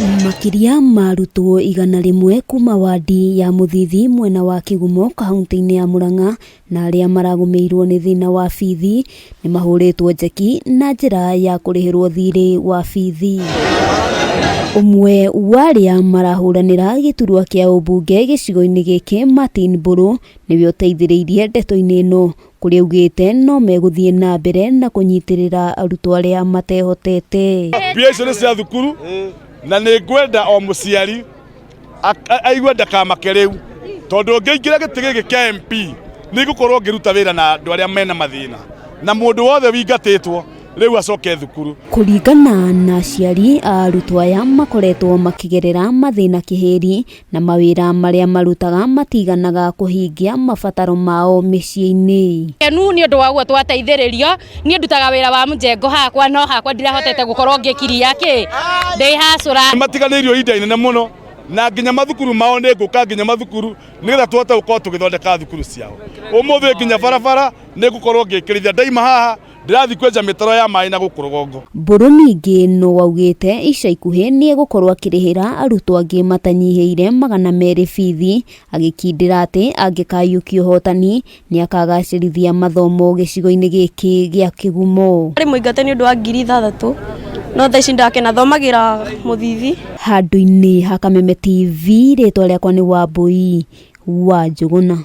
Makiria marutwo 100 kuma wadi ya Muthithi mwena wa Kigumo kaunti-ini ya Murang'a na aria maragumeirwo ni thina wa bithi ni mahuritwo njeki na njira ya kurihirwo thiri wa bithi. Umwe waria marahuranira giturwa kia ubunge gicigo-ini giki Martin Mburu niwe uteithiriirie ndeto-ini ino kuria ugite no meguthie na mbere na kunyitirira arutwo aria matehotete. Mbia icio ni cia thukuru na nĩ ngwenda o mũciari aigua ndakamake rĩu tondu ngĩingĩra gĩtĩ gĩkĩ kĩa MP nĩ ngũkorwo ngĩruta wĩra na andũ arĩa mena mathĩna na mũndũ wothe wingatĩtwo rĩu acoke thukuru. Kũringana na aciari arutwo aya makoretwo makigerera mathĩna kĩhĩri na mawĩra marĩa marutaga matiganaga kũhingia mabataro mao mĩciĩ-inĩ. Nu nĩ ũndũ waguo twateithĩrĩrio niĩ ndutaga wĩra wa mũjengo hakwa no hakwa ndirahotete gũkorwo ngĩkiria ndĩ hacũra. Matiganĩirio ihinda inene mũno na nginya mathukuru mao nĩ ngũka nginya mathukuru nĩgetha tuhote gũkorwo tũgĩthondeka thukuru ciao. Ũmũthĩ nginya barabara nĩ ngũkorwo ngĩkĩrithia ndaima haha ndĩrathi kwenja mĩtaro ya maĩ na gũkũ rũgongo. Mburu ningĩ no waugĩte ica ikuhĩ nĩ egũkorwo akĩrĩhĩra arutwo angĩ matanyihĩire 200 bithi agĩkindĩra atĩ angĩkayũkia ũhotani nĩ akagacĩrithia mathomo gĩcigo-inĩ gĩkĩ gĩa Kigumo. Arĩ mũingate nĩ ũndũ wa 3000 no thaa ici ndake thomagĩra Muthithi. Handũ-inĩ ha Kameme TV rĩtwa rĩakwa nĩ Wambui wa Njũgũna.